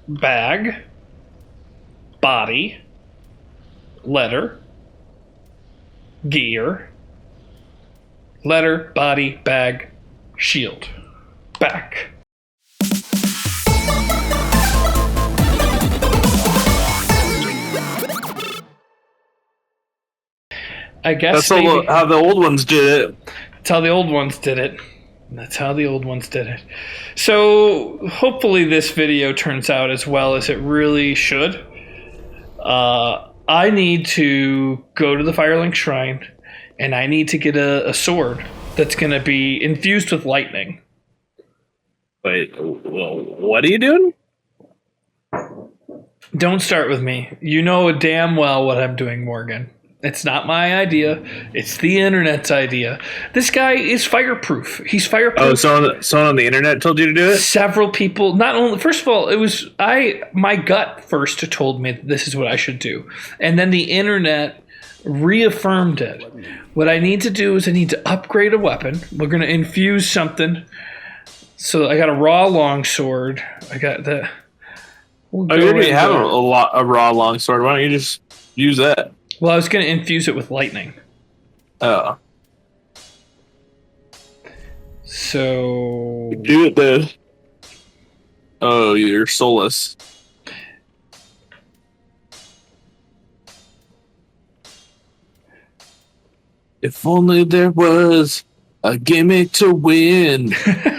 bag, body, letter, gear, letter, body, bag, shield, back. I guess that's how the old ones did it. That's how the old ones did it. That's how the old ones did it. So hopefully this video turns out as well as it really should. I need to go to the Firelink Shrine, and I need to get a sword that's going to be infused with lightning. Wait, well, what are you doing? Don't start with me. You know damn well what I'm doing, Morgan. It's not my idea. It's the internet's idea. This guy is fireproof. He's fireproof. Oh, someone on the internet told you to do it? Several people. Not only. First of all, it was my gut first told me this is what I should do, and then the internet reaffirmed it. What I need to do is I need to upgrade a weapon. We're going to infuse something. So I got a raw longsword. I got the. You already have a raw longsword. Why don't you just use that? Well, I was going to infuse it with lightning. Oh. So... Do it then. Oh, you're soulless. If only there was a gimmick to win,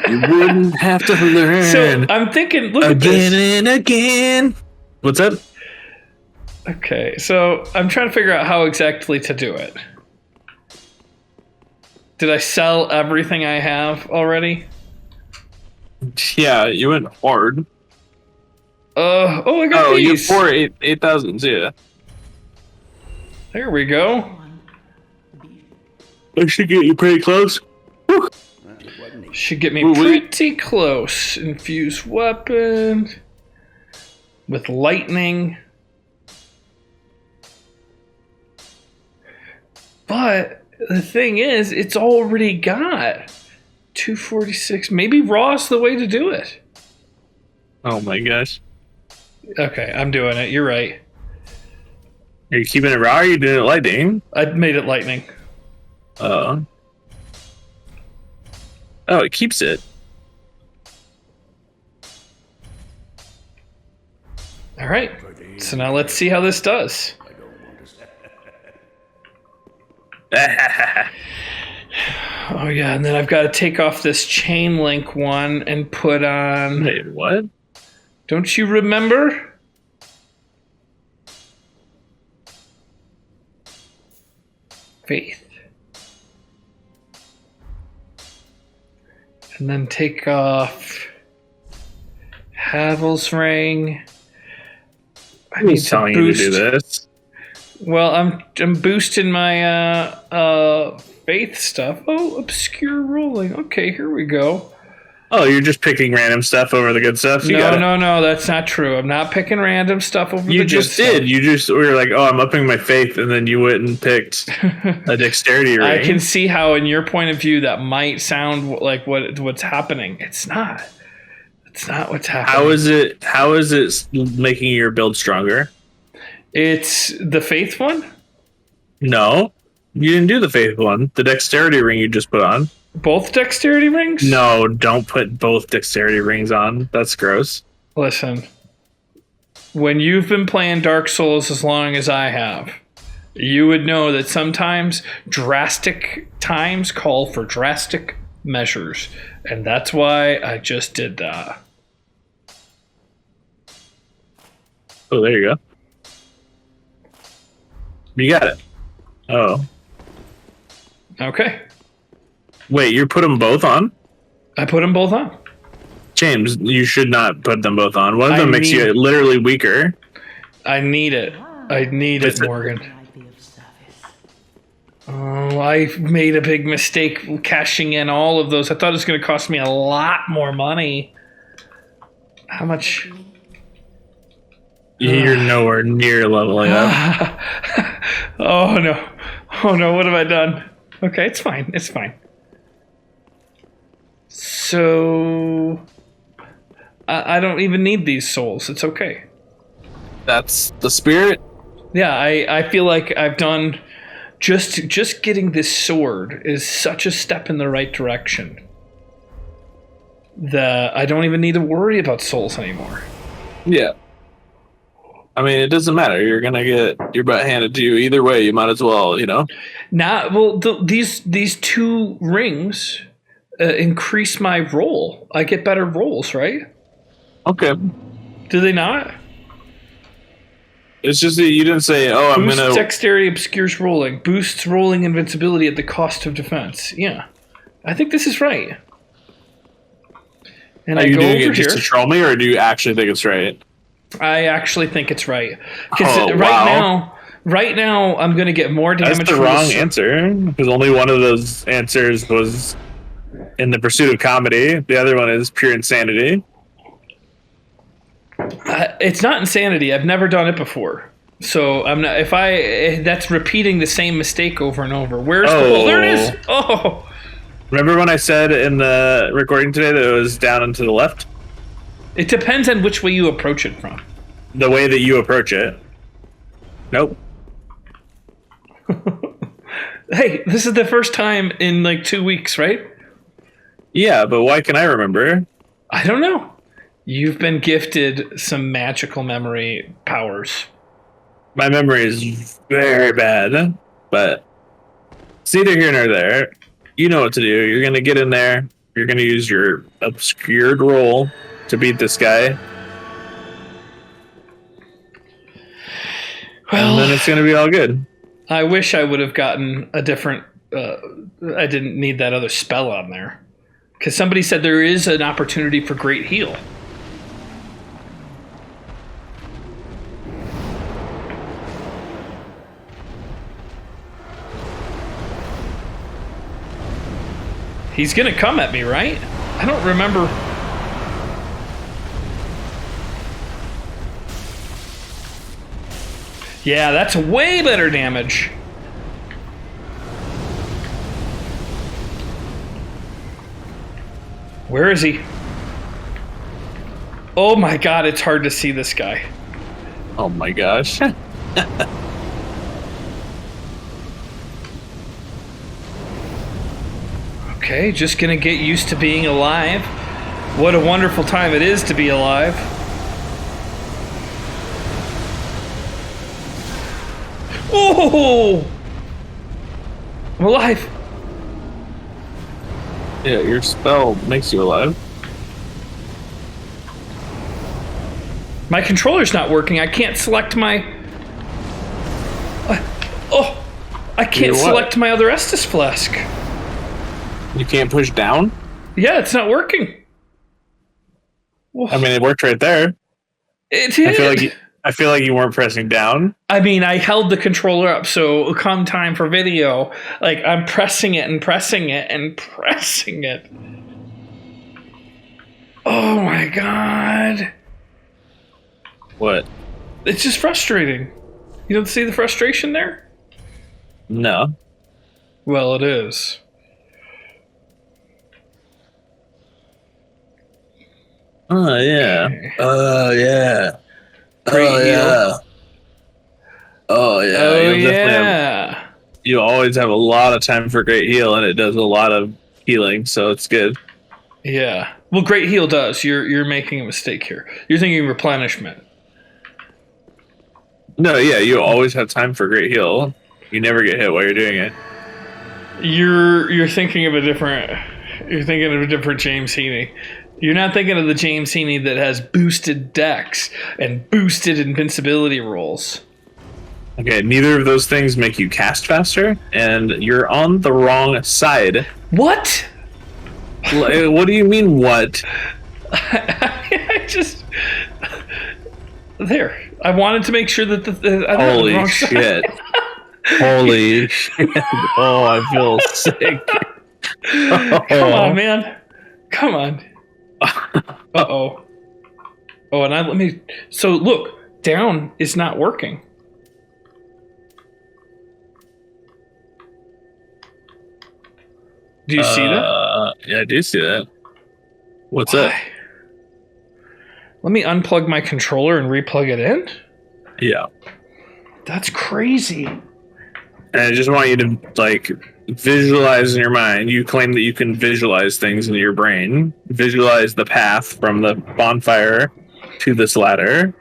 you wouldn't have to learn. So I'm thinking, look at this. Again and again. What's that? Okay, so I'm trying to figure out how exactly to do it. Did I sell everything I have already? Yeah, you went hard. I got these. You have 8,000s, yeah. There we go. That should get you pretty close. Woo. Should get me pretty close. Infused weapon with lightning. But the thing is, it's already got 246. Maybe raw's the way to do it. Oh my gosh. Okay, I'm doing it. You're right. Are you keeping it raw or are you doing it lightning? I made it lightning. Oh, it keeps it. All right. So now let's see how this does. Oh yeah, and then I've got to take off this chain link one and put on... Wait, what? Don't you remember? Faith. And then take off Havel's ring. Who's telling you to do this? Well, I'm boosting my faith stuff. Oh, obscure rolling. Okay, here we go. Oh, you're just picking random stuff over the good stuff? No, that's not true. I'm not picking random stuff over the good stuff. You just did. You just were like, oh, I'm upping my faith, and then you went and picked a dexterity ring. I can see how, in your point of view, that might sound like what's happening. It's not. It's not what's happening. How is it making your build stronger? It's the faith one? No. You didn't do the faith one. The dexterity ring you just put on. Both dexterity rings? No, don't put both dexterity rings on. That's gross. Listen, when you've been playing Dark Souls as long as I have, you would know that sometimes drastic times call for drastic measures. And that's why I just did that. Oh, there you go. You got it. Oh. Okay. Wait, you put them both on? I put them both on. James, you should not put them both on. One of them makes you literally weaker. I need it. I need it, Morgan. Oh, I made a big mistake cashing in all of those. I thought it was going to cost me a lot more money. How much? You're nowhere near leveling up. Oh, no. Oh, no. What have I done? Okay, it's fine. It's fine. So, I don't even need these souls. It's okay. That's the spirit. Yeah, I feel like I've done just getting this sword is such a step in the right direction that I don't even need to worry about souls anymore. Yeah. I mean, it doesn't matter. You're gonna get your butt handed to you either way. You might as well, Now, well, these two rings increase my roll. I get better rolls, right? Okay. Do they not? It's just that you didn't say, "Oh, I'm Boosts gonna." dexterity, obscures rolling. Boosts rolling invincibility at the cost of defense. Yeah, I think this is right. And Are I you go doing over it just here. to troll me, or do you actually think it's right? I actually think it's right because Oh, right now I'm going to get more damage. That's the from wrong the answer, because only one of those answers was in the pursuit of comedy. The other one is pure insanity. It's not insanity. I've never done it before, so I'm not. That's repeating the same mistake over and over. Where's the hole? There it is. Oh, remember when I said in the recording today that it was down and to the left? it depends on which way you approach it from. The way that you approach it. Nope. Hey, this is the first time in like 2 weeks, right? Yeah, but why can I remember? I don't know. You've been gifted some magical memory powers. My memory is very bad, but it's neither here nor there. You know what to do. You're going to get in there. You're going to use your obscured roll to beat this guy. Well, and then it's going to be all good. I wish I would have gotten a different... I didn't need that other spell on there. Because somebody said there is an opportunity for Great Heal. He's gonna come at me, right? I don't remember. Yeah, that's way better damage. Where is he? Oh my god, it's hard to see this guy. Oh my gosh. Okay, just gonna get used to being alive. What a wonderful time it is to be alive. Oh! I'm alive. Yeah, your spell makes you alive. My controller's not working. I can't select my... I can't select my other Estus Flask. You can't push down? Yeah, it's not working. I mean, it worked right there. It did. I feel like you weren't pressing down. I mean, I held the controller up, so come time for video, like I'm pressing it and pressing it and pressing it. Oh my god. What? It's just frustrating. You don't see the frustration there? No. Well, it is. Oh, yeah. Okay. Yeah. Great heal. Yeah. Oh, yeah. Oh, yeah. You always have a lot of time for Great Heal, and it does a lot of healing, so it's good. Yeah. Well, Great Heal does. You're making a mistake here. You're thinking replenishment. No, yeah, you always have time for Great Heal. You never get hit while you're doing it. You're thinking of a different... You're thinking of a different James Heaney. You're not thinking of the James Heaney that has boosted dex and boosted invincibility rolls. Okay, neither of those things make you cast faster, and you're on the wrong side. What? What do you mean, what? I just... There. I wanted to make sure that Holy shit. Holy shit. Oh, I feel sick. Come on, man. Come on. Uh-oh. Oh, and let me... So, look. Down is not working. Do you see that? Yeah, I do see that. What's Why? up? Let me unplug my controller and replug it in? Yeah. That's crazy. And I just want you to, like, visualize in your mind. You claim that you can visualize things in your brain. Visualize the path from the bonfire to this ladder.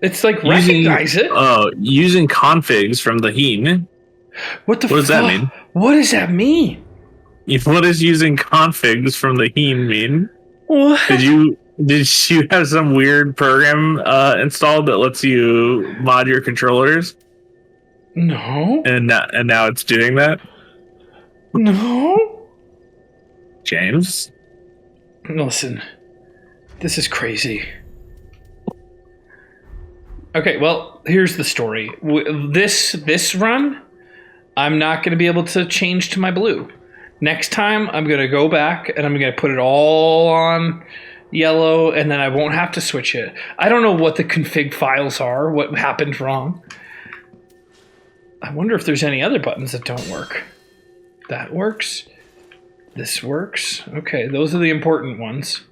It's like recognize it. Using configs from the Heen. What does that mean? What does that mean? What does using configs from the Heen mean? What? Did you have some weird program installed that lets you mod your controllers? No. And now it's doing that? No. James? Listen, this is crazy. Okay, well, here's the story. This run, I'm not going to be able to change to my blue. Next time, I'm going to go back and I'm going to put it all on yellow, and then I won't have to switch it. I don't know what the config files are, what happened wrong. I wonder if there's any other buttons that don't work. That works. This works. Okay, those are the important ones.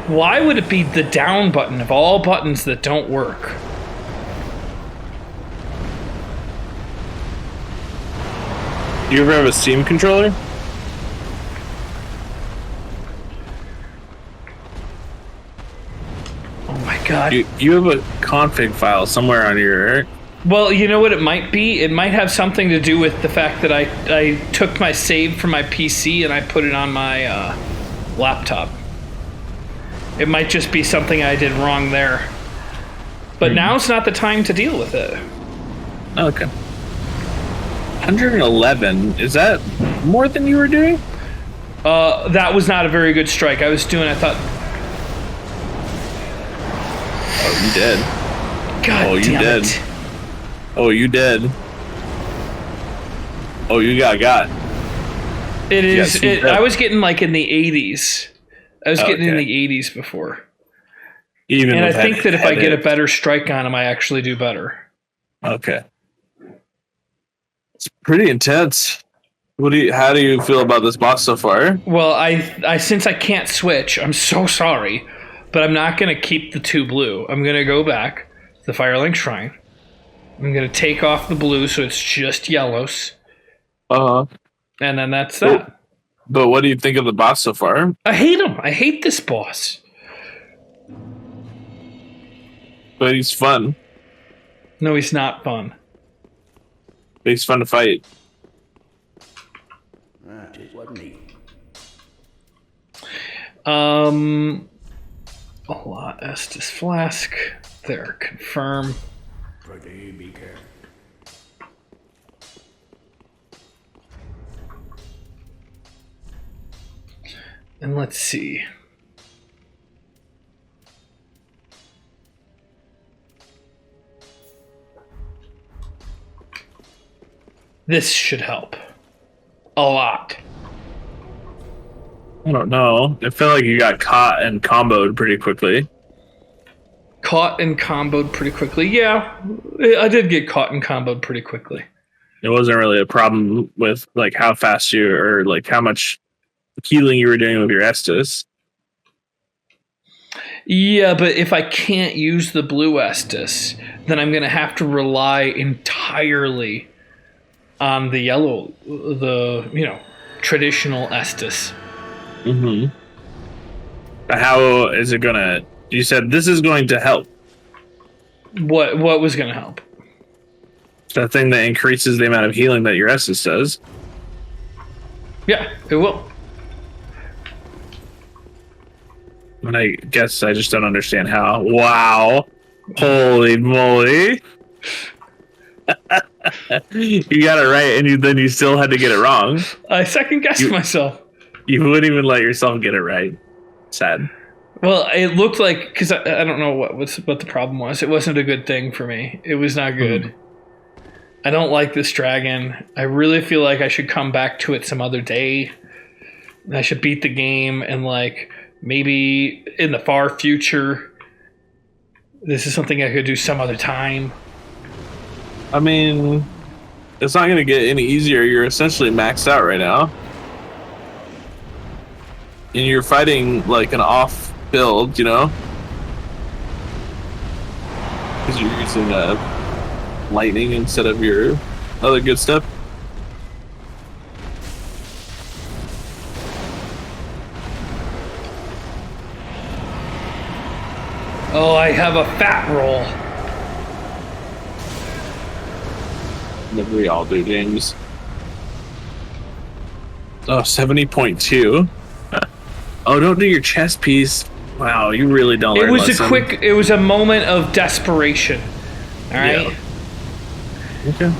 Why would it be the down button of all buttons that don't work? Do you ever have a Steam controller? Oh my god. You have a config file somewhere on your... Well, you know what it might be? It might have something to do with the fact that I took my save from my PC and I put it on my laptop. It might just be something I did wrong there. But now's not the time to deal with it. Okay. 111, is that more than you were doing? That was not a very good strike. I thought... Oh, you did. God damn it. Oh, you did. Oh, you got. It is. I was getting like in the 80s. I was getting in the 80s before. And I think that if I get a better strike on him, I actually do better. Okay. It's pretty intense. How do you feel about this boss so far? Well, I since I can't switch, I'm so sorry, but I'm not going to keep the 2 blue. I'm going to go back to the Firelink Shrine. I'm going to take off the blue so it's just yellows. Uh-huh. And then that's that. But what do you think of the boss so far? I hate him. I hate this boss. But he's fun. No, he's not fun. But he's fun to fight. It wasn't me. A lot Estus Flask. There, confirm. Pretty be careful. And let's see. This should help. A lot. I don't know. I feel like you got caught and comboed pretty quickly. Caught and comboed pretty quickly. Yeah, I did get caught and comboed pretty quickly. It wasn't really a problem with like how fast you or like how much healing you were doing with your Estus. Yeah, but if I can't use the blue Estus, then I'm going to have to rely entirely on the yellow, traditional Estus. Mm-hmm. How is it gonna... You said this is going to help. What was going to help? That thing that increases the amount of healing that your Estus does. Yeah, it will. And I guess I just don't understand how. Wow. Holy moly. You got it right, and then you still had to get it wrong. I second-guessed myself. You wouldn't even let yourself get it right. Sad. Well, it looked like... Because I don't know what the problem was. It wasn't a good thing for me. It was not good. Mm. I don't like this dragon. I really feel like I should come back to it some other day. And I should beat the game, and like maybe in the far future, this is something I could do some other time. I mean, it's not going to get any easier. You're essentially maxed out right now. And you're fighting like an off build, you know? Because you're using lightning instead of your other good stuff. Oh, I have a fat roll. We all do, James. Oh, 70.2. Oh, don't do your chest piece. Wow, you really don't learn lesson. It was a moment of desperation. All right? Yeah. Okay.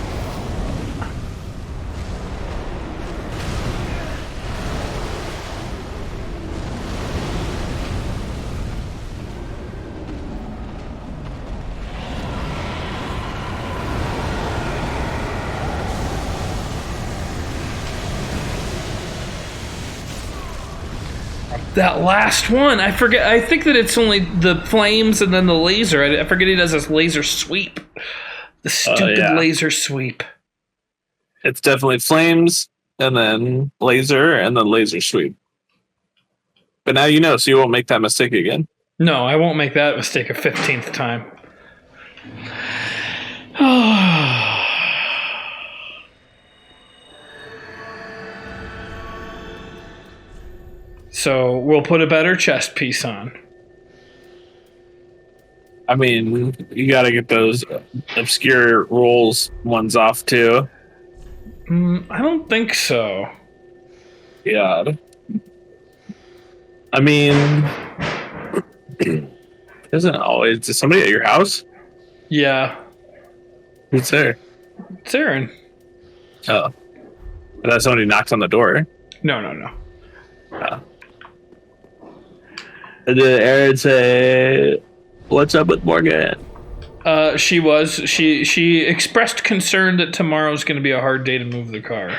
That last one, I forget. I think that it's only the flames and then the laser. I forget he does this laser sweep. The stupid laser sweep. It's definitely flames and then laser sweep. But now you know, so you won't make that mistake again. No, I won't make that mistake a 15th time. So we'll put a better chest piece on. I mean, you got to get those obscure rolls ones off too. I don't think so. Yeah. I mean, isn't it always is somebody at your house? Yeah. Who's there? It's Aaron. Oh. I thought somebody knocked on the door. No. Oh. Did Aaron say, "What's up with Morgan?" She expressed concern that tomorrow's going to be a hard day to move the car.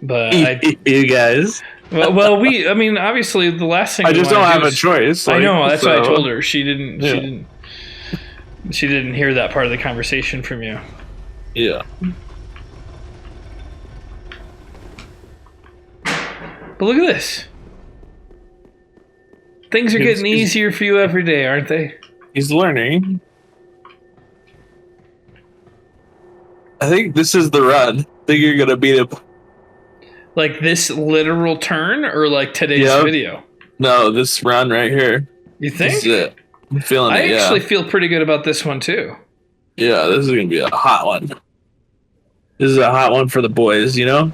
But you guys. Well, obviously the last thing I just don't have a choice. I know, that's why I told her. She didn't hear that part of the conversation from you. Yeah. But look at this. Things are getting easier for you every day, aren't they? He's learning. I think this is the run. I think you're going to beat him. Like this literal turn or like today's video? No, this run right here. You think? This is it. I'm feeling it, I actually feel pretty good about this one too. Yeah, this is going to be a hot one. This is a hot one for the boys, you know?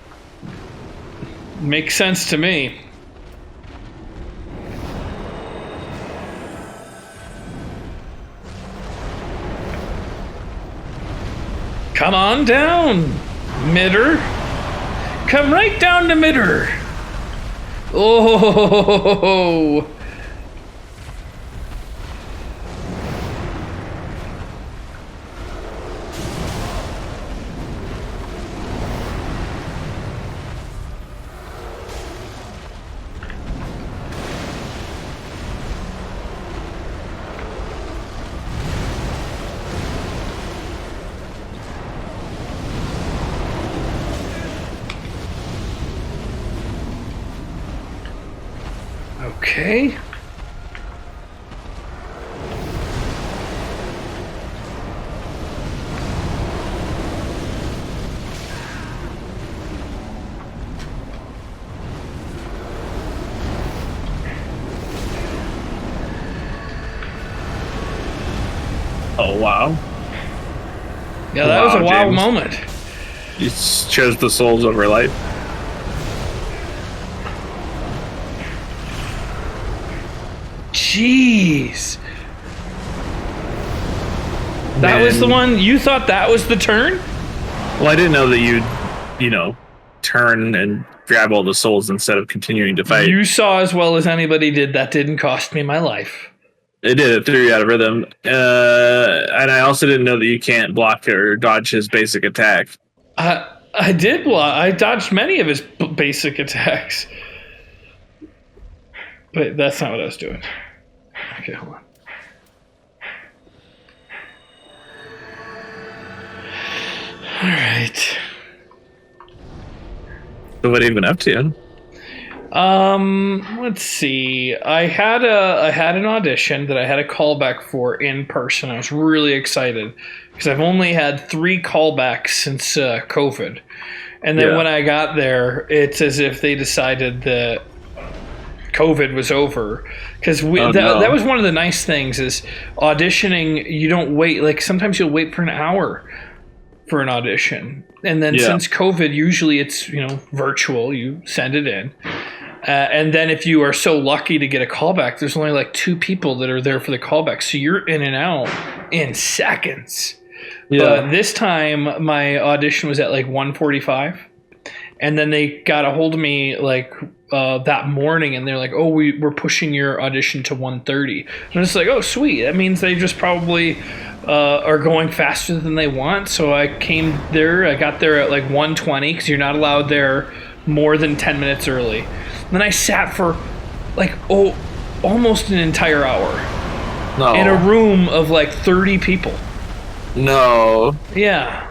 Makes sense to me. Come on down, Midir. Come right down to Midir. Oh. Okay. Oh, wow. Yeah, that was a wow moment. You chose the souls over life. Jeez. That was the one? You thought that was the turn? Well, I didn't know that you'd, turn and grab all the souls instead of continuing to fight. You saw as well as anybody did. That didn't cost me my life. It did. It threw you out of rhythm. And I also didn't know that you can't block or dodge his basic attack. I did block. I dodged many of his basic attacks. But that's not what I was doing. Okay, hold on. All right. So what have you been up to? Let's see. I had an audition that I had a callback for in person. I was really excited because I've only had 3 callbacks since COVID. And then when I got there, it's as if they decided that COVID was over. Because that was one of the nice things is auditioning, you don't wait. Like sometimes you'll wait for an hour for an audition. And then since COVID, usually it's, virtual. You send it in. And then if you are so lucky to get a callback, there's only like 2 people that are there for the callback. So you're in and out in seconds. But this time, my audition was at like 1:45. And then they got a hold of me like that morning. And they're like, oh, we're pushing your audition to 1:30. And I'm just like, oh, sweet. That means they just probably are going faster than they want. So I came there. I got there at like 1:20 because you're not allowed there more than 10 minutes early. And then I sat for like almost an entire hour in a room of like 30 people. No. Yeah.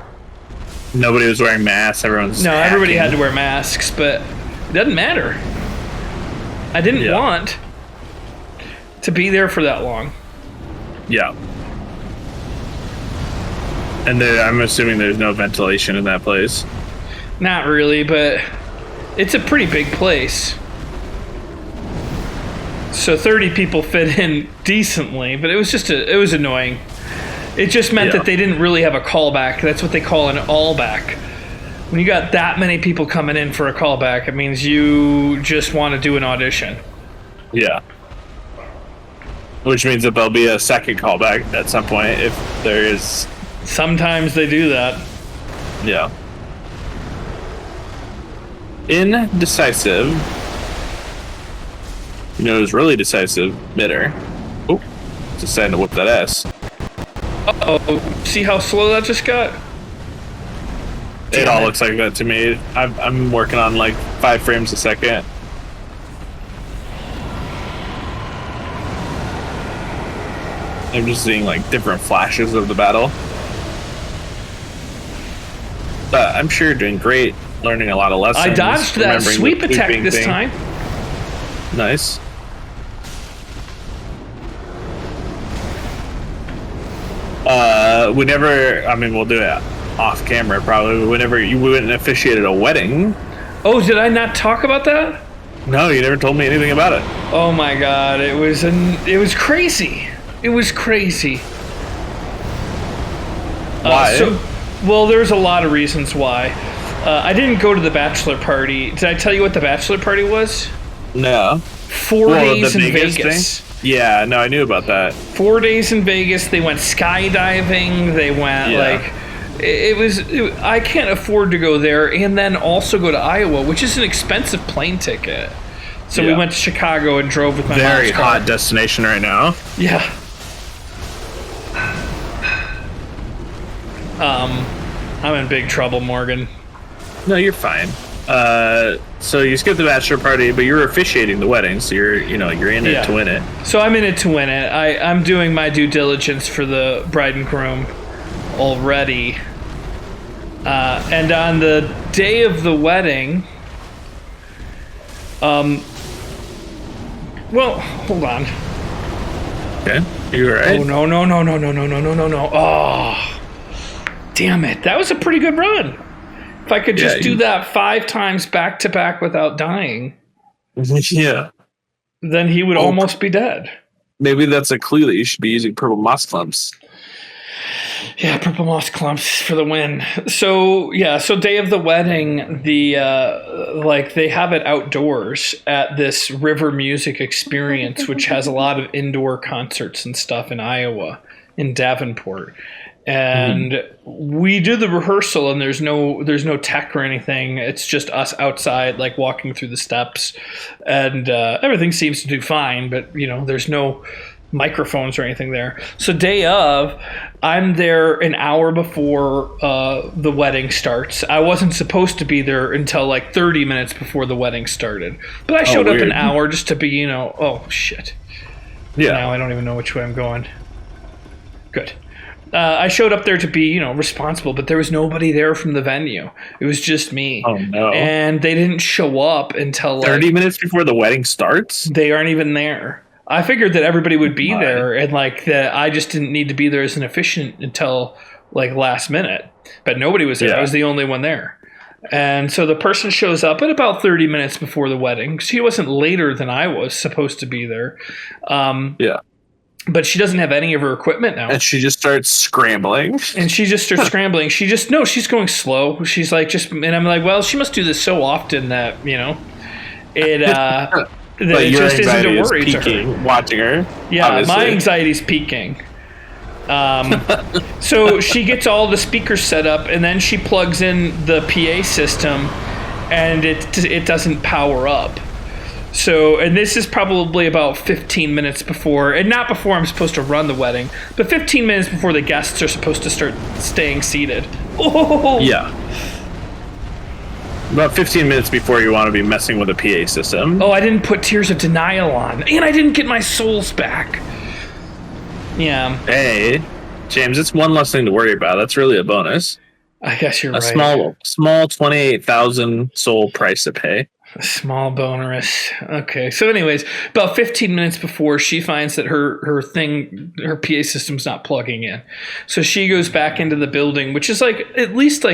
Nobody was wearing masks. Everybody had to wear masks, but it doesn't matter. I didn't want to be there for that long. Yeah. And I'm assuming there's no ventilation in that place. Not really, but it's a pretty big place. So 30 people fit in decently, but it was annoying. It just meant that they didn't really have a callback. That's what they call an all-back. When you got that many people coming in for a callback, it means you just want to do an audition. Yeah. Which means that there'll be a second callback at some point if there is. Sometimes they do that. Yeah. Indecisive. You know who's really decisive? Midir. Oh, deciding to whip that ass. Uh-oh. See how slow that just got? It all looks like that to me. I'm working on like 5 frames a second. I'm just seeing like different flashes of the battle. But I'm sure you're doing great, learning a lot of lessons. I dodged that sweep attack this time. Nice. We'll do it off camera probably. We went and officiated a wedding. Oh, did I not talk about that? No, you never told me anything about it. Oh my god, it was crazy. It was crazy. Why? Well, there's a lot of reasons why. I didn't go to the bachelor party. Did I tell you what the bachelor party was? No. 4 days in Vegas. Thing? Yeah, no, I knew about that. 4 days in Vegas. They went skydiving. They went I can't afford to go there and then also go to Iowa, which is an expensive plane ticket. So we went to Chicago and drove with my mom's car. Very hot destination right now. Yeah. I'm in big trouble, Morgan. No, you're fine. So you skipped the bachelor party, but you're officiating the wedding, so you're in it to win it. So I'm in it to win it. I'm doing my due diligence for the bride and groom already. And on the day of the wedding, well, hold on. Okay, you all right? Oh no! Oh, damn it! That was a pretty good run. If I could just do that 5 times back to back without dying, then he would almost be dead. Maybe that's a clue that you should be using purple moss clumps. Yeah, purple moss clumps for the win. So day of the wedding, they have it outdoors at this River Music Experience, which has a lot of indoor concerts and stuff in Iowa, in Davenport. And we do the rehearsal, and there's no tech or anything. It's just us outside, like walking through the steps, and everything seems to do fine. But there's no microphones or anything there. So day of, I'm there an hour before the wedding starts. I wasn't supposed to be there until like 30 minutes before the wedding started. But I showed up an hour just to be, oh, shit. Yeah. Now I don't even know which way I'm going. Good. I showed up there to be, responsible, but there was nobody there from the venue. It was just me. Oh, no. And they didn't show up until 30 minutes before the wedding starts? They aren't even there. I figured that everybody would be there, and that I just didn't need to be there as an officiant until last minute. But nobody was there. Yeah. I was the only one there. And so the person shows up at about 30 minutes before the wedding. She wasn't later than I was supposed to be there. Yeah. But she doesn't have any of her equipment now. And she just starts scrambling. She's going slow. She's like, and I'm like, well, she must do this so often that, it, that it just isn't a worry to her. Watching her. Yeah, obviously. My anxiety's peaking. So she gets all the speakers set up, and then she plugs in the PA system, and it doesn't power up. So, and this is probably about 15 minutes before, and not before I'm supposed to run the wedding, but 15 minutes before the guests are supposed to start staying seated. Oh! Yeah. About 15 minutes before you want to be messing with a PA system. Oh, I didn't put Tears of Denial on, and I didn't get my souls back. Yeah. Hey, James, it's one less thing to worry about. That's really a bonus. I guess you're right. A small 28,000 soul price to pay. A small bonus. Okay. So anyways, about 15 minutes before, she finds that her PA system's not plugging in. So she goes back into the building, which is at least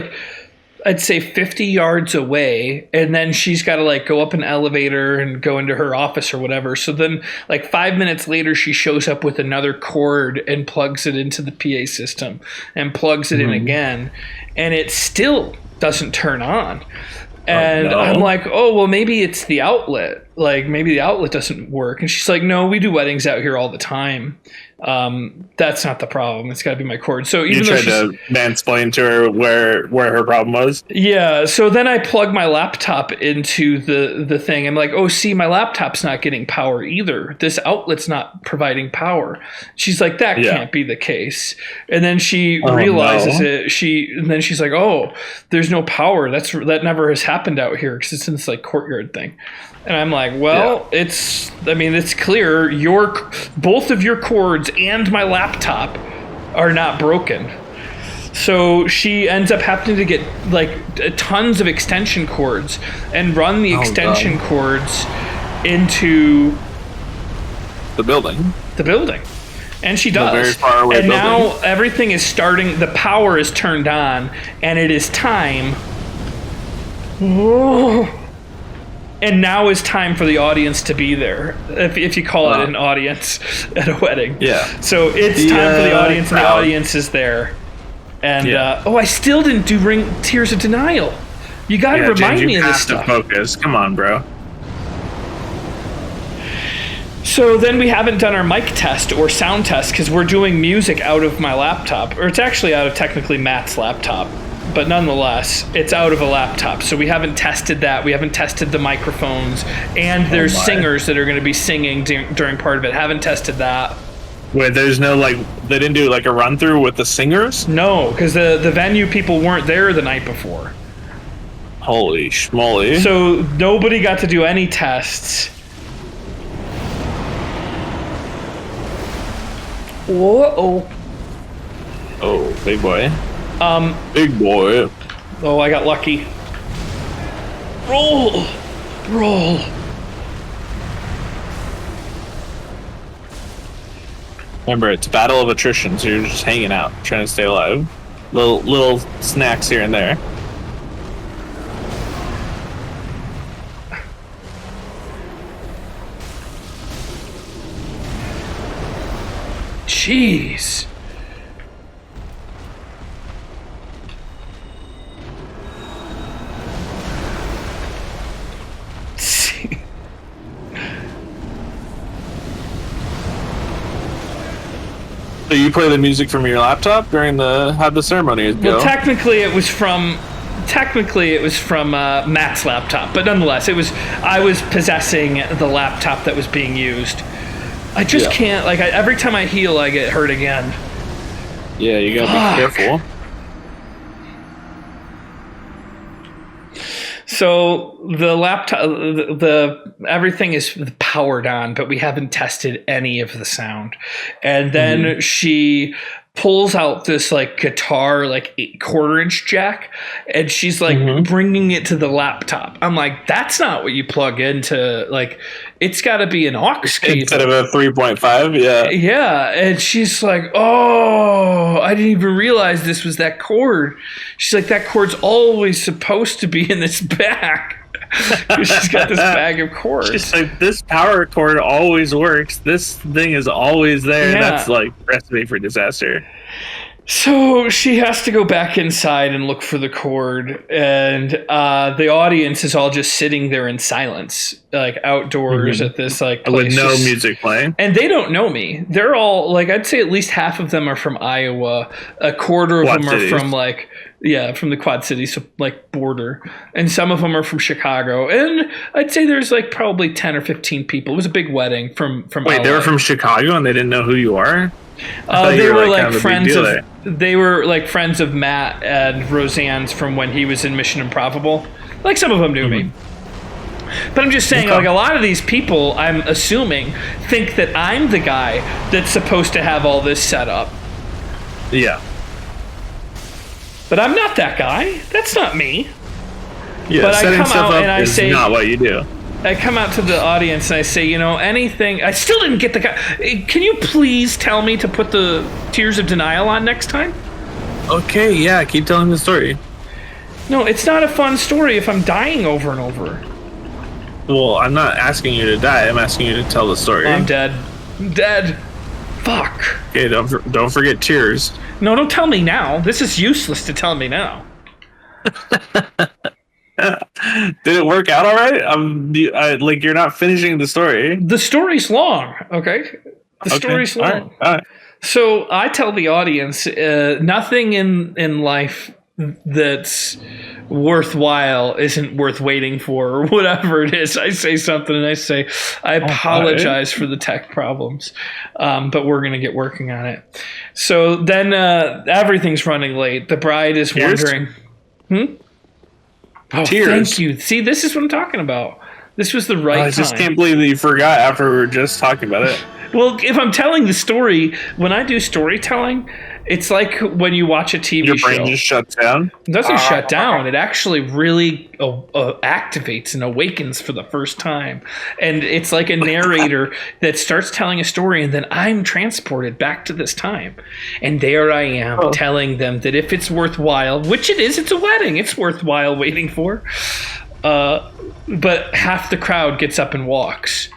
I'd say 50 yards away, and then she's got to go up an elevator and go into her office or whatever. So then 5 minutes later, she shows up with another cord and plugs it into the PA system and plugs it in again, and it still doesn't turn on. And I'm like, oh, well, maybe it's the outlet. Maybe the outlet doesn't work. And she's like, no, we do weddings out here all the time. That's not the problem. It's got to be my cord. So even you tried to mansplain to her where her problem was. Yeah. So then I plug my laptop into the thing. I'm like, oh, see, my laptop's not getting power either. This outlet's not providing power. She's like, that can't be the case. And then she realizes it. And then she's like, oh, there's no power. That never has happened out here because it's in this courtyard thing. And I'm like, well, it's clear both of your cords and my laptop are not broken. So she ends up having to get tons of extension cords and run the extension cords into the building. And she does. Very far away and building. Now everything is starting, the power is turned on, and it is time. Whoa. And now is time for the audience to be there, if you call it an audience at a wedding. Yeah. So it's time for the audience, and the audience is there. And I still didn't do Tears of Denial. You got to remind me of this stuff. Focus. Come on, bro. So then we haven't done our mic test or sound test because we're doing music out of my laptop, or it's actually out of technically Matt's laptop. But nonetheless, it's out of a laptop. So we haven't tested that. We haven't tested the microphones. And there's singers that are going to be singing during part of it. Haven't tested that. Wait, there's no they didn't do a run through with the singers? No, because the venue people weren't there the night before. Holy schmoly. So nobody got to do any tests. Whoa. Oh, big boy. Big boy. Oh, I got lucky. Roll. Remember, it's a battle of attrition, so you're just hanging out, trying to stay alive. Little snacks here and there. Jeez. So you play the music from your laptop during how'd the ceremony go? Well, technically it was from Matt's laptop, but nonetheless, I was possessing the laptop that was being used. I just can't. Like every time I heal, I get hurt again. Yeah, you gotta be careful. So the laptop, the everything is powered on, but we haven't tested any of the sound. And then she pulls out this like guitar, like 1/4-inch jack, and she's like bringing it to the laptop. I'm like, that's not what you plug into. Like, it's got to be an aux cable instead of a 3.5. Yeah, yeah. And she's like, oh, I didn't even realize this was that cord. She's like, that cord's always supposed to be in this bag. She's got this bag of cords. She's like, this power cord always works. This thing is always there. Yeah. That's like recipe for disaster. So she has to go back inside and look for the cord, and the audience is all just sitting there in silence, like outdoors at this like place, with no music playing. And they don't know me. They're all like, I'd say at least half of them are from Iowa, 1/4 of them are from like, from the Quad Cities, so like border, and some of them are from Chicago. And I'd say there's like probably 10 or 15 people. It was a big wedding from. Wait, LA. they were from Chicago and they didn't know who you are? They were like friends of. They were like friends of Matt and Roseanne's from when he was in Mission Improbable. Like some of them knew me. But I'm just saying, like a lot of these people, I'm assuming, think that I'm the guy that's supposed to have all this set up. Yeah. But I'm not that guy. That's not me. Yeah, but setting I come stuff out up and I is say, not what you do. I come out to the audience and I say, anything. I still didn't get the guy. Can you please tell me to put the Tears of Denial on next time? Okay, yeah, keep telling the story. No, it's not a fun story if I'm dying over and over. Well, I'm not asking you to die. I'm asking you to tell the story. I'm dead. I'm dead. Fuck. Okay, don't forget Tears. No, don't tell me now. This is useless to tell me now. Did it work out all right? Like, you're not finishing the story. The story's long, okay? The story's long. All right. So I tell the audience, nothing in life that's worthwhile isn't worth waiting for, or whatever it is. I say something and I say, I apologize for the tech problems, but we're going to get working on it. So then everything's running late. The bride is wondering... Oh, Tears. Thank you. See, this is what I'm talking about. This was the right time. I just can't believe that you forgot after we were just talking about it. Well, if I'm telling the story, when I do storytelling, it's like when you watch a TV show. Your brain just shuts down? It doesn't shut down. It actually really activates and awakens for the first time. And it's like a narrator that starts telling a story, and then I'm transported back to this time. And there I am telling them that if it's worthwhile, which it is, it's a wedding. It's worthwhile waiting for. But half the crowd gets up and walks.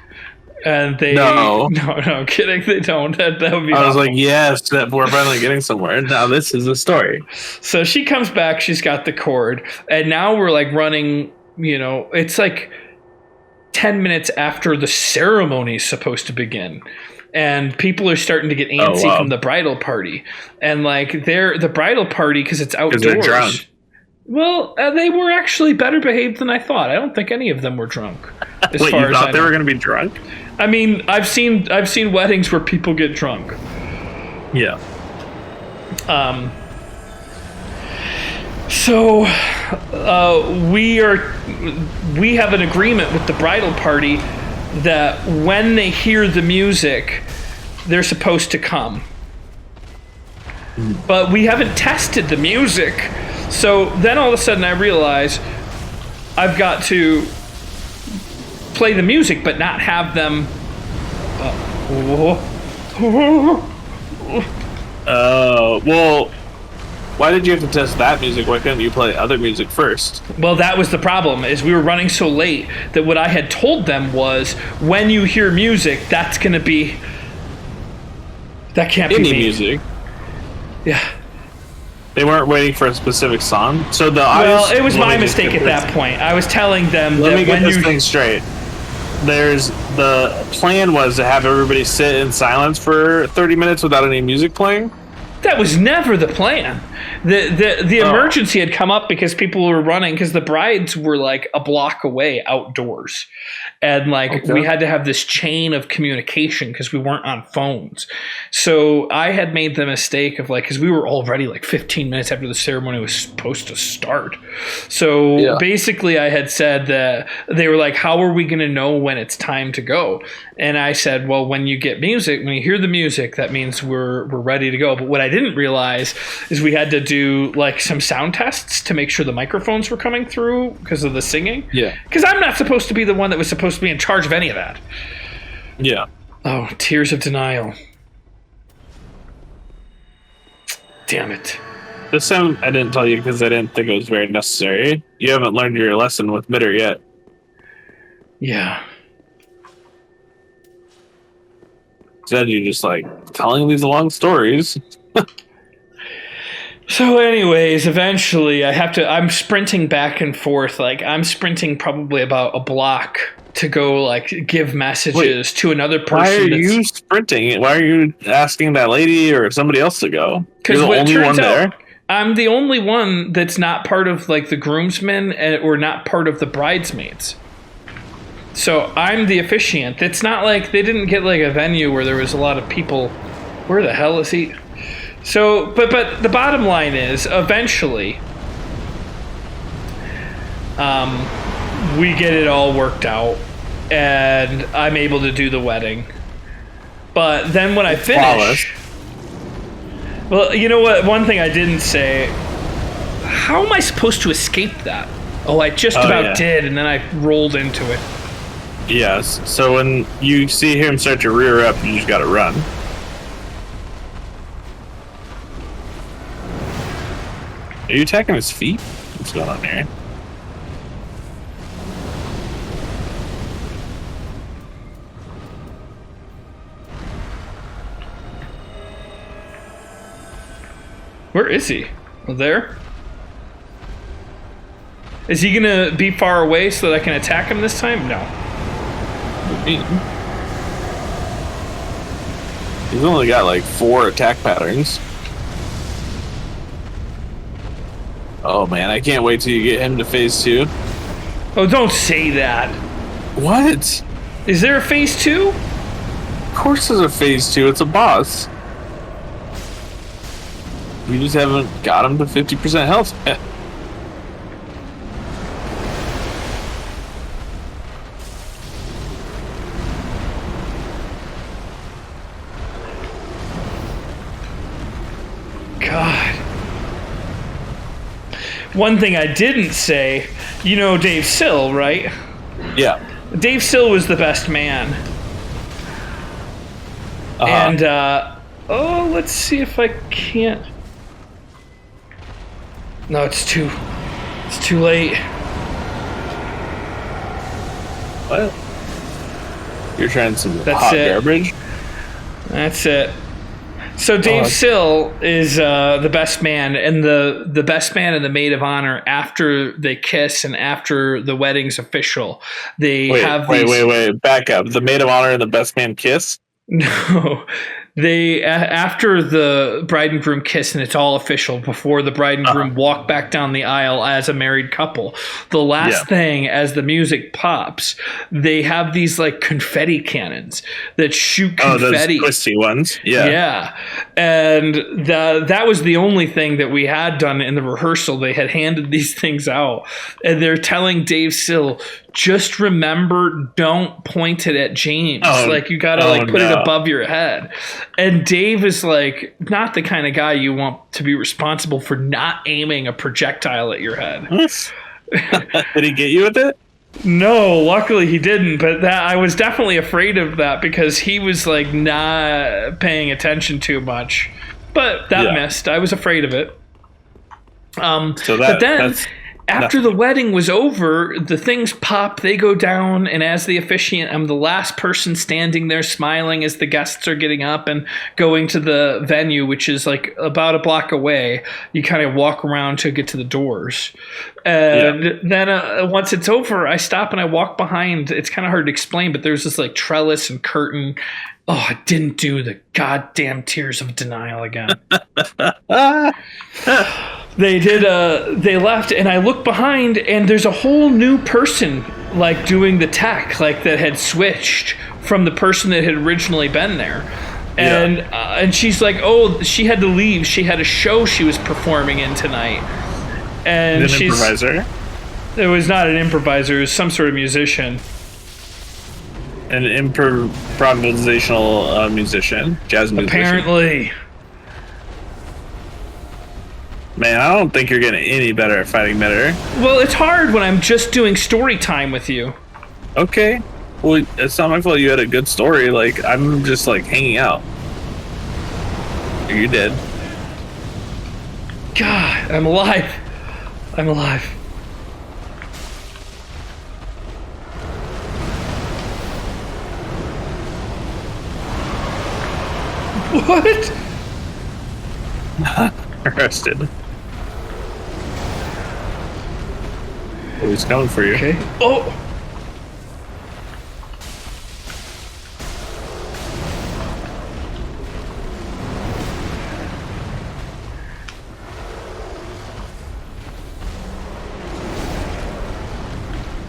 And they no, I'm kidding. They don't. That would be. I was awful. like, yes, we're finally getting somewhere. Now this is a story. So she comes back. She's got the cord, and now we're like running. It's like 10 minutes after the ceremony is supposed to begin, and people are starting to get antsy from the bridal party, and like the bridal party because it's outdoors. They're drunk. Well, they were actually better behaved than I thought. I don't think any of them were drunk. Wait, you thought they were going to be drunk? I mean, I've seen weddings where people get drunk. Yeah. So we have an agreement with the bridal party that when they hear the music, they're supposed to come. But we haven't tested the music. So then all of a sudden I realize I've got to play the music but not have them well, why did you have to test that music? Why couldn't you play other music first? Well, that was the problem, is we were running so late that what I had told them was, when you hear music, that can't be Any me. music. Yeah. They weren't waiting for a specific song. So it was my mistake at that point. I was telling them Let me get this thing straight. The plan was to have everybody sit in silence for 30 minutes without any music playing. That was never the plan. The emergency had come up because people were running because the brides were like a block away outdoors. And like we had to have this chain of communication because we weren't on phones. So I had made the mistake of like, because we were already like 15 minutes after the ceremony was supposed to start. So basically I had said that they were like, how are we going to know when it's time to go? And I said, well, when you get music, when you hear the music, that means we're ready to go. But what I didn't realize is we had to do like some sound tests to make sure the microphones were coming through because of the singing. Yeah. Because I'm not supposed to be the one that was supposed to be in charge of any of that. Yeah. Oh, tears of denial. Damn it. This time I didn't tell you because I didn't think it was very necessary. You haven't learned your lesson with Midir yet. Yeah. Instead, you're just like telling these long stories. So anyways, eventually I'm sprinting back and forth. Like I'm sprinting probably about a block to go like give messages to another person. Why are you sprinting? Why are you asking that lady or somebody else to go? Because you're the only one there. I'm the only one that's not part of like the groomsmen or not part of the bridesmaids. So I'm the officiant. It's not like they didn't get like a venue where there was a lot of people. Where the hell is he? So, but the bottom line is, eventually, we get it all worked out, and I'm able to do the wedding. But then when I finish, well, you know what? One thing I didn't say. How am I supposed to escape that? Oh, I just about did, and then I rolled into it. Yes. So when you see him start to rear up, you just got to run. Are you attacking his feet? What's going on here? Where is he? Oh, there? Is he gonna be far away so that I can attack him this time? No. He's only got like 4 attack patterns. Oh man, I can't wait till you get him to phase 2. Oh, don't say that. What? Is there a phase 2? Of course there's a phase 2, it's a boss. You just haven't got him to 50% health yet. God. One thing I didn't say, you know Dave Sill, right? Yeah. Dave Sill was the best man. And, let's see if I can't. No, it's too late. What? You're trying some That's hot it. garbage? That's it. So Dave Sill is the best man, and the best man and the maid of honor after they kiss and after the wedding's official. Wait, back up. The maid of honor and the best man kiss? No. They after the bride and groom kiss and it's all official before the bride and groom walk back down the aisle as a married couple. The last thing as the music pops, they have these like confetti cannons that shoot confetti. Oh, those twisty ones. Yeah. Yeah. And that was the only thing that we had done in the rehearsal. They had handed these things out and they're telling Dave Sill, just remember, don't point it at James. You gotta put it above your head. And Dave is like not the kind of guy you want to be responsible for not aiming a projectile at your head. Did he get you with it? No, luckily he didn't. But I was definitely afraid of that because he was like not paying attention too much. But that missed. I was afraid of it. But then after the wedding was over, the things pop, they go down, and as the officiant, I'm the last person standing there smiling as the guests are getting up and going to the venue, which is like about a block away. You kind of walk around to get to the doors. And then once it's over, I stop and I walk behind. It's kind of hard to explain, but there's this like trellis and curtain Oh, I didn't do the goddamn Tears of Denial again. They did. They left, and I looked behind, and there's a whole new person like doing the tech, like that had switched from the person that had originally been there. And she's like, oh, she had to leave. She had a show she was performing in tonight. And an improviser? It was not an improviser. It was some sort of musician. An improvisational musician, jazz musician. Apparently. Man, I don't think you're getting any better at fighting Midir. Well, it's hard when I'm just doing story time with you. Okay. Well, it's not my fault you had a good story. Like, I'm just, like, hanging out. You did. God, I'm alive. I'm alive. What? Arrested. Oh, he's coming for you. Okay. Oh!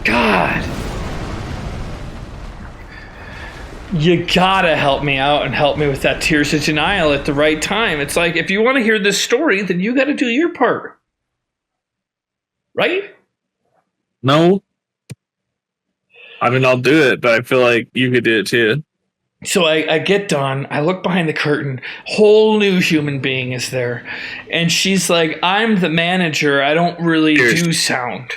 God! You gotta help me out and help me with that Tears of Denial at the right time. It's like, if you want to hear this story, then you gotta do your part. Right? No. I mean, I'll do it, but I feel like you could do it too. So I get done. I look behind the curtain. Whole new human being is there. And she's like, I'm the manager. I don't really do sound.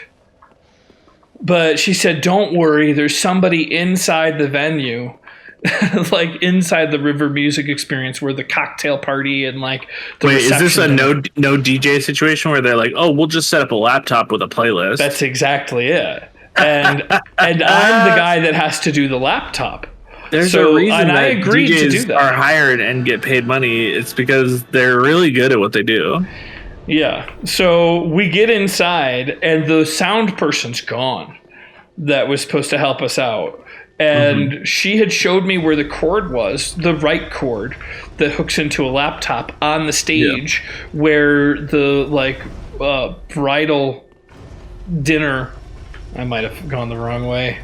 But she said, don't worry. There's somebody inside the venue. Like inside the River Music Experience where the cocktail party and like the Wait, is this a reception no DJ situation where they're like, oh, we'll just set up a laptop with a playlist? That's exactly it. And I'm the guy that has to do the laptop. There's a reason that I agreed DJs to do that. are hired and get paid money. It's because they're really good at what they do. Yeah. So we get inside and the sound person's gone that was supposed to help us out. And she had showed me where the cord was, the right cord that hooks into a laptop on the stage where the like bridal dinner, I might have gone the wrong way.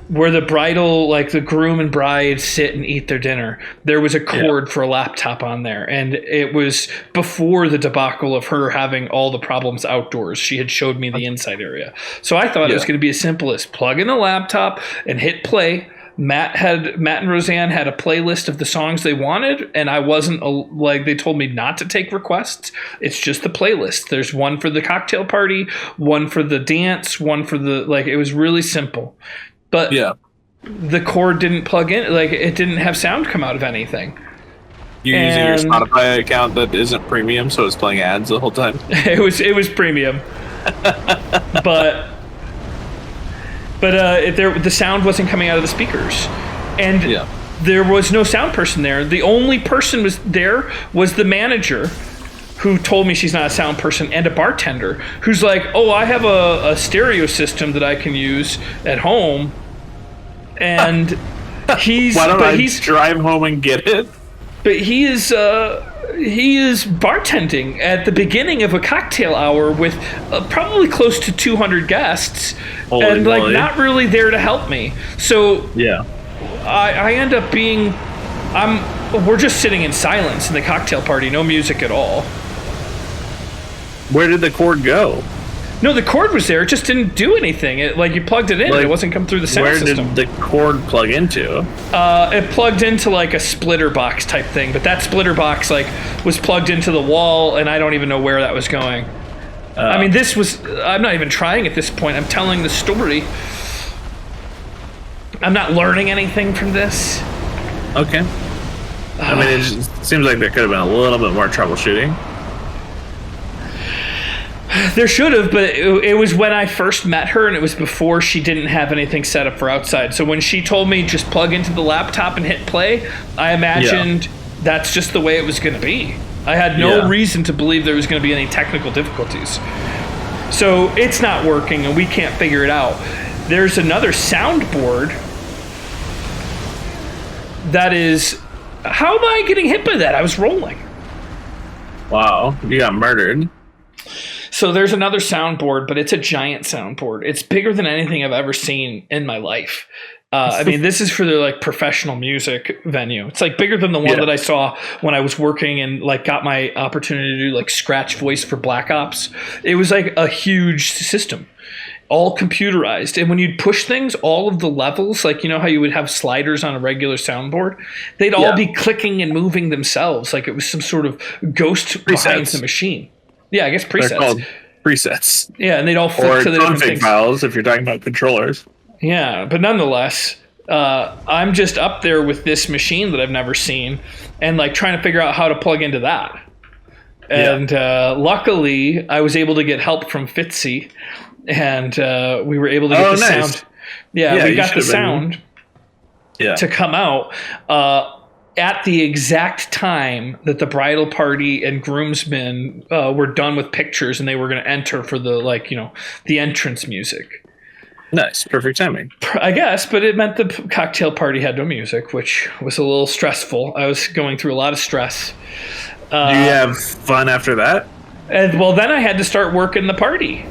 Where the bridal, like the groom and bride sit and eat their dinner. There was a cord for a laptop on there. And it was before the debacle of her having all the problems outdoors. She had showed me the inside area. So I thought it was going to be as simple as plug in a laptop and hit play. Matt and Roseanne had a playlist of the songs they wanted, and I wasn't like, they told me not to take requests. It's just the playlist. There's one for the cocktail party, one for the dance, one for the, like, it was really simple. But the cord didn't plug in, like it didn't have sound come out of anything. You're using your Spotify account that isn't premium, so it's playing ads the whole time. It was premium, but the sound wasn't coming out of the speakers, and there was no sound person there. The only person was the manager, who told me she's not a sound person, and a bartender who's like, oh, I have a stereo system that I can use at home. And he's drive home and get it? But he is bartending at the beginning of a cocktail hour with probably close to 200 guests. Holy moly. Like not really there to help me. So I end up being we're just sitting in silence in the cocktail party, no music at all. Where did the cord go? No, the cord was there. It just didn't do anything. It you plugged it in, and it wasn't come through the sound system. Where did the cord plug into? It plugged into like a splitter box type thing, but that splitter box was plugged into the wall, and I don't even know where that was going. I mean, I'm not even trying at this point. I'm telling the story. I'm not learning anything from this. Okay. I mean, it just seems like there could have been a little bit more troubleshooting. There should have, but it was when I first met her, and it was before she didn't have anything set up for outside. So when she told me just plug into the laptop and hit play, I imagined that's just the way it was going to be. I had no reason to believe there was going to be any technical difficulties. So it's not working, and we can't figure it out. There's another soundboard that is, how am I getting hit by that? I was rolling. Wow, you got murdered. So there's another soundboard, but it's a giant soundboard. It's bigger than anything I've ever seen in my life. I mean, this is for the like professional music venue. It's like bigger than the one that I saw when I was working and like got my opportunity to do like scratch voice for Black Ops. It was like a huge system, all computerized. And when you'd push things, all of the levels, like, you know how you would have sliders on a regular soundboard, they'd all be clicking and moving themselves. Like it was some sort of ghost behind the machine. Yeah, I guess presets. They're called presets. Yeah, and they'd all flip to the different things. Files if you're talking about controllers. Yeah, but nonetheless, I'm just up there with this machine that I've never seen and like trying to figure out how to plug into that. And luckily, I was able to get help from Fitzy, and we were able to get the sound. Yeah, we got the sound to come out at the exact time that the bridal party and groomsmen were done with pictures and they were going to enter for the, like, you know, the entrance music. Nice. Perfect timing. I guess, but it meant the cocktail party had no music, which was a little stressful. I was going through a lot of stress. Do you have fun after that? And well, then I had to start working the party.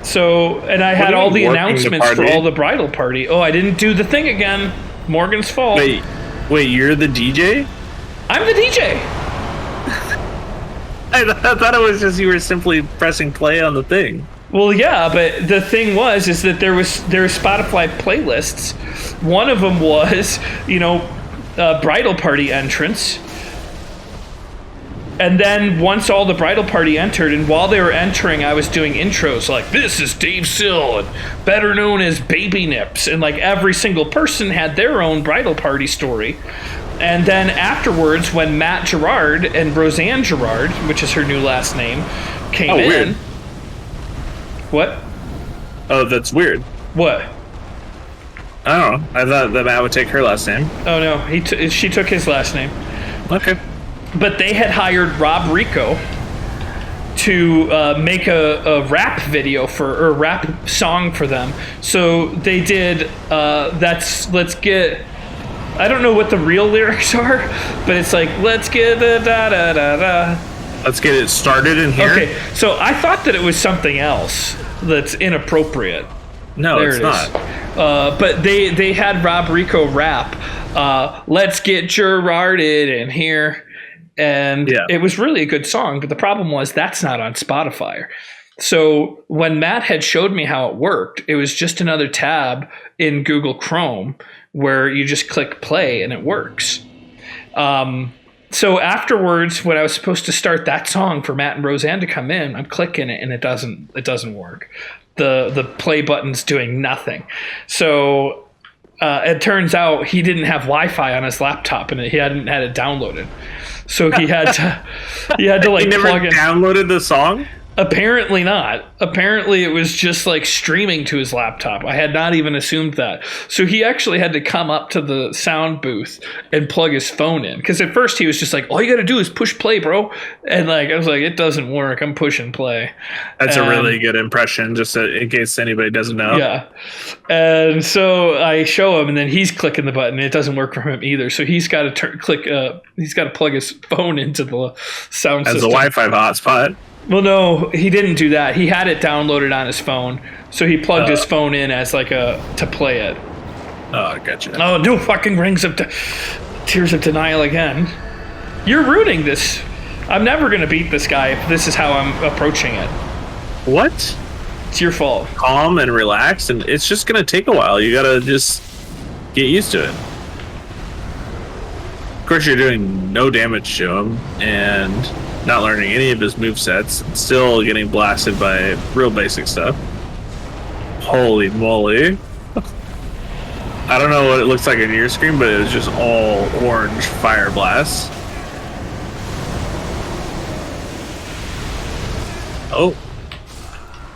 So, and I had all the announcements for all the bridal party. Oh, I didn't do the thing again. Morgan's fault. Wait, you're the DJ? I'm the DJ. I thought it was just you were simply pressing play on the thing. Well, yeah, but the thing is that there were Spotify playlists. One of them was, you know, bridal party entrance. And then once all the bridal party entered, and while they were entering, I was doing intros like, this is Dave Sill, and better known as Baby Nips. And like every single person had their own bridal party story. And then afterwards, when Matt Gerard and Roseanne Gerard, which is her new last name, came in. Weird. What? Oh, that's weird. What? I don't know. I thought that Matt would take her last name. Oh, no. She took his last name. Okay. But they had hired Rob Rico to make a rap video or a rap song for them. So they did let's get, I don't know what the real lyrics are, but it's like, let's get the da da da da. Let's get it started in here. Okay, so I thought that it was something else that's inappropriate. No, there it's not. But they had Rob Rico rap, let's get Gerarded in here. And it was really a good song, but the problem was that's not on Spotify. So when Matt had showed me how it worked, it was just another tab in Google Chrome where you just click play and it works. So afterwards, when I was supposed to start that song for Matt and Roseanne to come in, I'm clicking it and it doesn't work. The play button's doing nothing. So it turns out he didn't have Wi-Fi on his laptop and he hadn't had it downloaded. So he had to like he never plug in. Downloaded the song? Apparently not. Apparently it was just like streaming to his laptop. I had not even assumed that. So he actually had to come up to the sound booth and plug his phone in. Because at first he was just like, all you got to do is push play, bro. And like I was like, it doesn't work. I'm pushing play. That's a really good impression, just in case anybody doesn't know. Yeah. And so I show him, and then he's clicking the button. It doesn't work for him either. So he's got to he's got to plug his phone into the sound system. As a Wi-Fi hotspot. Well, no, he didn't do that. He had it downloaded on his phone, so he plugged his phone in as like to play it. Oh, gotcha. Oh, no fucking rings of tears of denial again. You're ruining this. I'm never gonna beat this guy if this is how I'm approaching it. What? It's your fault. Calm and relaxed, and it's just gonna take a while. You gotta just get used to it. Of course, you're doing no damage to him, and not learning any of his movesets, still getting blasted by real basic stuff. Holy moly. I don't know what it looks like on your screen, but it was just all orange fire blasts. Oh.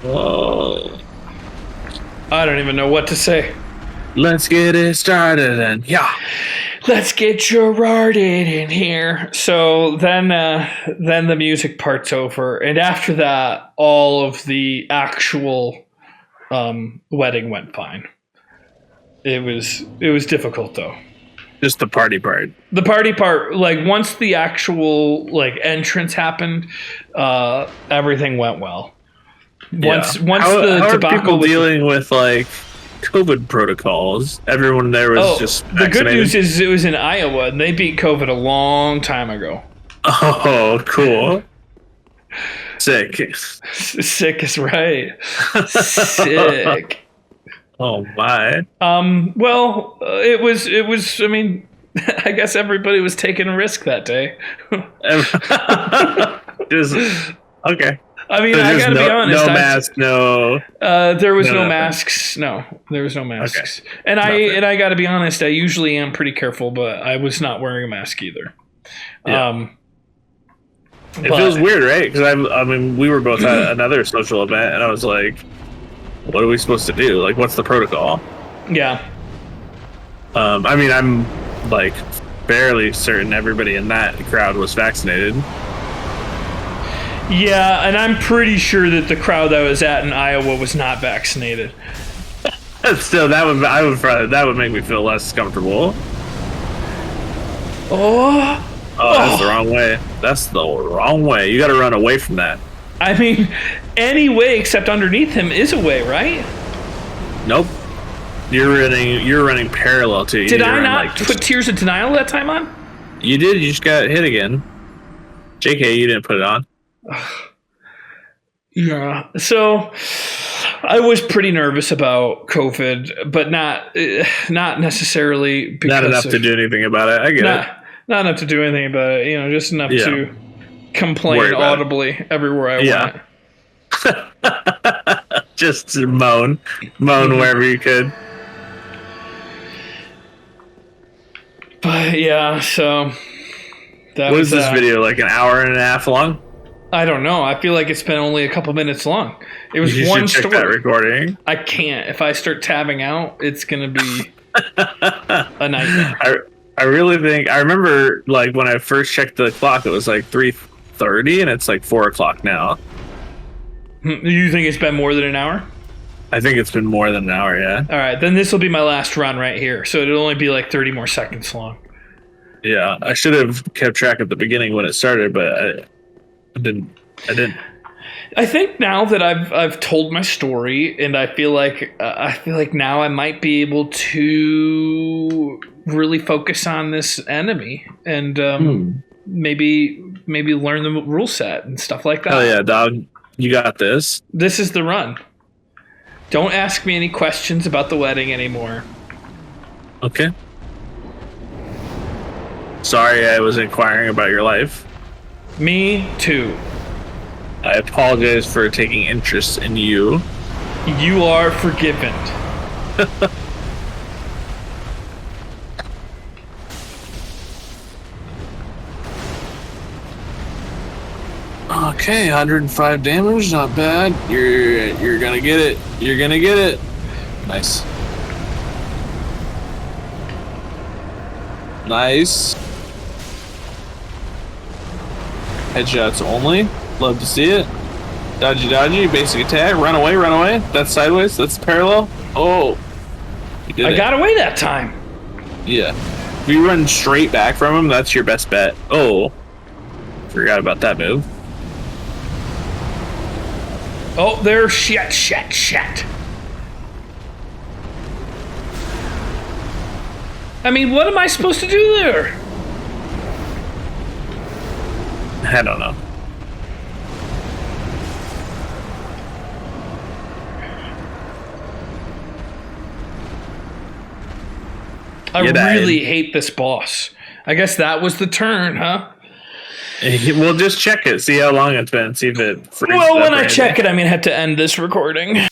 Whoa. I don't even know what to say. Let's get it started, and yeah. Let's get Gerarded in here. So then the music part's over, and after that, all of the actual wedding went fine. It was difficult though. Just the party part. The party part, like once the actual like entrance happened, everything went well. Once how the are debacle people with dealing with like COVID protocols? Everyone there was just the good vaccinated? news is it was in Iowa and they beat COVID a long time ago. Oh, cool. Sick. Sick is right. Sick. Oh my. Well, it was. I mean, I guess everybody was taking a risk that day. Just okay. I mean, So I just gotta be honest. No mask, no. There was no nothing. masks. No, there was no masks. Okay. And Nothing. I gotta be honest. I usually am pretty careful, but I was not wearing a mask either. Yeah. It feels weird, right? Because I mean, we were both at another social event, and I was like, "What are we supposed to do? Like, what's the protocol?" Yeah. I mean, I'm like fairly certain everybody in that crowd was vaccinated. Yeah, and I'm pretty sure that the crowd that I was at in Iowa was not vaccinated. Still, that would make me feel less comfortable. Oh, That's the wrong way. That's the wrong way. You got to run away from that. I mean, any way except underneath him is a way, right? Nope. You're running parallel to you. Did I not put Tears of Denial that time on? You did. You just got hit again. JK, you didn't put it on. Yeah. So I was pretty nervous about COVID, but not necessarily because Not enough to do anything about it. I get it. Not enough to do anything about it. You know, just enough to complain Worry about audibly everywhere I went. Just to moan wherever you could. But yeah, so that What was is this video, like an hour and a half long? I don't know. I feel like it's been only a couple minutes long. It was You one should check story. that recording. I can't. If I start tabbing out, it's gonna be a nightmare. I really think I remember like when I first checked the clock, it was like 3:30, and it's like 4:00 now. You think it's been more than an hour? I think it's been more than an hour. Yeah. All right, then this will be my last run right here. So it'll only be like 30 more seconds long. Yeah, I should have kept track at the beginning when it started, but I didn't. I think now that I've told my story, and I feel like now I might be able to really focus on this enemy and maybe learn the rule set and stuff like that. Oh yeah, dog, you got this. This is the run. Don't ask me any questions about the wedding anymore. Okay. Sorry, I was inquiring about your life. Me too. I apologize for taking interest in you. You are forgiven. Okay, 105 damage, not bad. You're gonna get it. You're gonna get it. Nice. Nice. Headshots only. Love to see it. Dodgy, basic attack. Run away. That's sideways. That's parallel. Oh. You did I it. got away that time. Yeah. If you run straight back from him, that's your best bet. Oh. Forgot about that move. Oh, there's shit. I mean, what am I supposed to do there? I don't know. I You died. really hate this boss. I guess that was the turn, huh? We'll just check it. See how long it's been. See if it freezes Well, up when or I anything. check it, I'm going to have to end this recording.